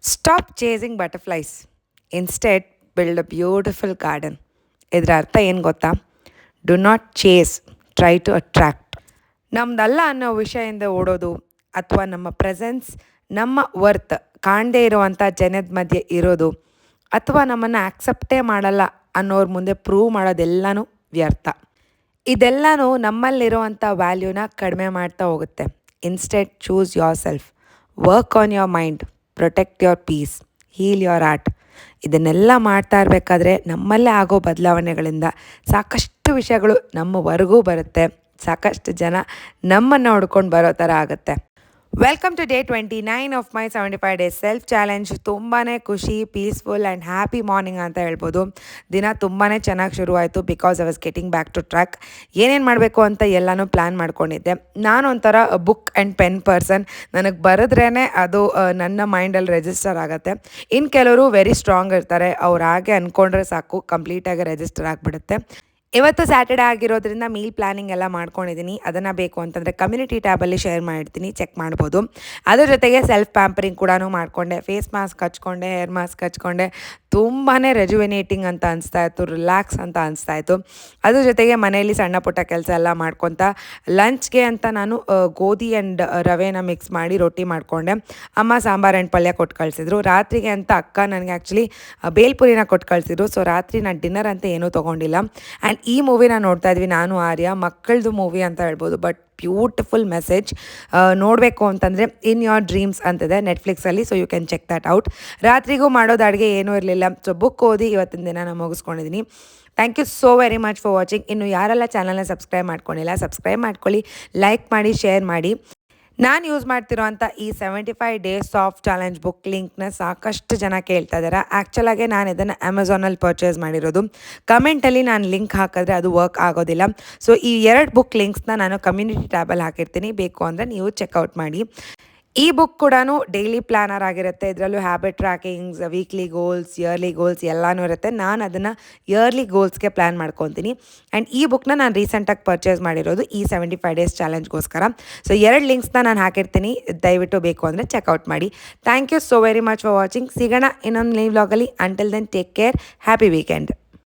Stop chasing butterflies instead build a beautiful garden. ಇದರ ಅರ್ಥ ಏನು ಗೊತ್ತಾ? Do not chase, try to attract. ನಮ್ದಲ್ಲ ಅನ್ನೋ ವಿಷಯದಿಂದ ಓಡೋದು ಅಥವಾ ನಮ್ಮ ಪ್ರೆಸೆನ್ಸ್, ನಮ್ಮ ವರ್ತ್ ಕಾಣದೇ ಇರುವಂಥ ಜನದ ಮಧ್ಯೆ ಇರೋದು ಅಥವಾ ನಮ್ಮನ್ನು ಆಕ್ಸೆಪ್ಟೇ ಮಾಡಲ್ಲ ಅನ್ನೋರ ಮುಂದೆ ಪ್ರೂವ್ ಮಾಡೋದೆಲ್ಲನೂ ವ್ಯರ್ಥ. ಇದೆಲ್ಲನೂ ನಮ್ಮಲ್ಲಿರುವಂಥ ವ್ಯಾಲ್ಯೂನ ಕಡಿಮೆ ಮಾಡ್ತಾ ಹೋಗುತ್ತೆ. Instead choose yourself, work on your mind, protect your peace, heal your heart. ಇದನ್ನೆಲ್ಲ ಮಾಡ್ತಾ ಇರಬೇಕಾದ್ರೆ ನಮ್ಮಲ್ಲೇ ಆಗೋ ಬದಲಾವಣೆಗಳಿಂದ ಸಾಕಷ್ಟು ವಿಷಯಗಳು ನಮ್ಮವರೆಗೂ ಬರುತ್ತೆ. ಸಾಕಷ್ಟು ಜನ ನಮ್ಮನ್ನು ಹುಡ್ಕೊಂಡು ಬರೋ ಥರ ಆಗುತ್ತೆ. Welcome to day 29 of my 75 days self challenge. ತುಂಬಾ ಖುಷಿ, ಪೀಸ್ಫುಲ್ ಆ್ಯಂಡ್ ಹ್ಯಾಪಿ ಮಾರ್ನಿಂಗ್ ಅಂತ ಹೇಳ್ಬೋದು. ದಿನ ತುಂಬಾ ಚೆನ್ನಾಗಿ ಶುರುವಾಯಿತು because I was getting back to track. ಏನೇನು ಮಾಡಬೇಕು ಅಂತ ಎಲ್ಲನೂ ಪ್ಲ್ಯಾನ್ ಮಾಡ್ಕೊಂಡಿದ್ದೆ. ನಾನು ಒಂಥರ ಬುಕ್ ಆ್ಯಂಡ್ ಪೆನ್ ಪರ್ಸನ್. ನನಗೆ ಬರೆದ್ರೇ ಅದು ನನ್ನ ಮೈಂಡಲ್ಲಿ ರಿಜಿಸ್ಟರ್ ಆಗುತ್ತೆ. ಇನ್ನು ಕೆಲವರು ವೆರಿ ಸ್ಟ್ರಾಂಗ್ ಇರ್ತಾರೆ, ಅವ್ರು ಹಾಗೆ ಅಂದ್ಕೊಂಡ್ರೆ ಸಾಕು ಕಂಪ್ಲೀಟಾಗಿ ರಿಜಿಸ್ಟರ್ ಆಗಿಬಿಡುತ್ತೆ. ಇವತ್ತು ಸ್ಯಾಟರ್ಡೆ ಆಗಿರೋದ್ರಿಂದ ಮೀಲ್ ಪ್ಲ್ಯಾನಿಂಗ್ ಎಲ್ಲ ಮಾಡ್ಕೊಂಡಿದ್ದೀನಿ. ಅದನ್ನು ಬೇಕು ಅಂತಂದರೆ ಕಮ್ಯುನಿಟಿ ಟ್ಯಾಬಲ್ಲಿ ಶೇರ್ ಮಾಡಿರ್ತೀನಿ, ಚೆಕ್ ಮಾಡ್ಬೋದು. ಅದ್ರ ಜೊತೆಗೆ ಸೆಲ್ಫ್ ಪ್ಯಾಂಪರಿಂಗ್ ಕೂಡ ಮಾಡಿಕೊಂಡೆ. ಫೇಸ್ ಮಾಸ್ಕ್ ಹಚ್ಕೊಂಡೆ, ಹೇರ್ ಮಾಸ್ಕ್ ಹಚ್ಕೊಂಡೆ. ತುಂಬಾ ರೆಜುವಿನೇಟಿಂಗ್ ಅಂತ ಅನಿಸ್ತಾಯಿತ್ತು, ರಿಲ್ಯಾಕ್ಸ್ ಅಂತ ಅನಿಸ್ತಾಯಿತ್ತು. ಅದ್ರ ಜೊತೆಗೆ ಮನೆಯಲ್ಲಿ ಸಣ್ಣ ಪುಟ್ಟ ಕೆಲಸ ಎಲ್ಲ ಮಾಡ್ಕೊತ ಲಂಚ್ಗೆ ಅಂತ ನಾನು ಗೋಧಿ ಆ್ಯಂಡ್ ರವೆನ ಮಿಕ್ಸ್ ಮಾಡಿ ರೊಟ್ಟಿ ಮಾಡಿಕೊಂಡೆ. ಅಮ್ಮ ಸಾಂಬಾರು ಆ್ಯಂಡ್ ಪಲ್ಯ ಕೊಟ್ಟು ಕಳಿಸಿದ್ರು. ರಾತ್ರಿಗೆ ಅಂತ ಅಕ್ಕ ನನಗೆ ಆ್ಯಕ್ಚುಲಿ ಬೇಲ್ಪುರಿನ ಕೊಟ್ಟು ಕಳಿಸಿದ್ರು. ಸೊ ರಾತ್ರಿ ನಾನು ಡಿನ್ನರ್ ಅಂತ ಏನೂ ತೊಗೊಂಡಿಲ್ಲ. ಆ್ಯಂಡ್ ಈ ಮೂವಿನ ನೋಡ್ತಾ ಇದ್ವಿ ನಾನು ಆರ್ಯ. ಮಕ್ಕಳದು ಮೂವಿ ಅಂತ ಹೇಳ್ಬೋದು, ಬಟ್ ಬ್ಯೂಟಿಫುಲ್ ಮೆಸೇಜ್. ನೋಡಬೇಕು ಅಂತಂದರೆ ಇನ್ ಯೋರ್ ಡ್ರೀಮ್ಸ್ ಅಂತಿದೆ ನೆಟ್ಫ್ಲಿಕ್ಸಲ್ಲಿ, so you can check that out. ರಾತ್ರಿಗೂ ಮಾಡೋದು ಅಡುಗೆ ಏನೂ ಇರಲಿಲ್ಲ. ಸೊ ಬುಕ್ ಓದಿ ಇವತ್ತಿನ ದಿನ ನಾನು ಮುಗಿಸ್ಕೊಂಡಿದ್ದೀನಿ. Thank you so very much for watching. ಇನ್ನು ಯಾರೆಲ್ಲ ಚಾನಲ್ನ ಸಬ್ಸ್ಕ್ರೈಬ್ ಮಾಡ್ಕೊಂಡಿಲ್ಲ, ಸಬ್ಸ್ಕ್ರೈಬ್ ಮಾಡ್ಕೊಳ್ಳಿ, ಲೈಕ್ ಮಾಡಿ, ಶೇರ್ ಮಾಡಿ. ನಾನು ಯೂಸ್ ಮಾಡ್ತಿರೋಂಥ ಈ 75 ಡೇಸ್ ಆಫ್ ಚಾಲೆಂಜ್ ಬುಕ್ ಲಿಂಕ್ನ ಸಾಕಷ್ಟು ಜನ ಕೇಳ್ತಾ ಇದ್ದಾರೆ. ಆ್ಯಕ್ಚುಲಾಗೆ ನಾನು ಇದನ್ನು ಅಮೆಝಾನಲ್ಲಿ ಪರ್ಚೇಸ್ ಮಾಡಿರೋದು. ಕಮೆಂಟಲ್ಲಿ ನಾನು ಲಿಂಕ್ ಹಾಕಿದ್ರೆ ಅದು ವರ್ಕ್ ಆಗೋದಿಲ್ಲ. ಸೊ ಈ 2 ಬುಕ್ ಲಿಂಕ್ಸ್ನ ನಾನು ಕಮ್ಯುನಿಟಿ ಟ್ಯಾಬಲ್ಲಿ ಹಾಕಿರ್ತೀನಿ, ಬೇಕು ಅಂದರೆ ನೀವು ಚೆಕ್ಔಟ್ ಮಾಡಿ. ಈ ಬುಕ್ ಕೂಡ ಡೈಲಿ ಪ್ಲ್ಯಾನರ್ ಆಗಿರುತ್ತೆ. ಇದರಲ್ಲೂ habit trackings, weekly goals, yearly goals ಎಲ್ಲನೂ ಇರುತ್ತೆ. ನಾನು ಅದನ್ನು ಇಯರ್ಲಿ ಗೋಲ್ಸ್ಗೆ ಪ್ಲ್ಯಾನ್ ಮಾಡ್ಕೊತೀನಿ. ಆ್ಯಂಡ್ ಈ ಬುಕ್ನ ನಾನು ರೀಸೆಂಟಾಗಿ ಪರ್ಚೇಸ್ ಮಾಡಿರೋದು ಈ 75 ಡೇಸ್ ಚಾಲೆಂಜ್ಗೋಸ್ಕರ. ಸೊ 2 ಲಿಂಕ್ಸ್ನ ನಾನು ಹಾಕಿರ್ತೀನಿ, ದಯವಿಟ್ಟು ಬೇಕು ಅಂದರೆ ಚೆಕ್ಔಟ್ ಮಾಡಿ. Thank you so very much for watching. ಸಿಗೋಣ ಇನ್ನೊಂದು ನ್ಯೂ ವ್ಲಾಗಲ್ಲಿ. Until then take care, happy weekend.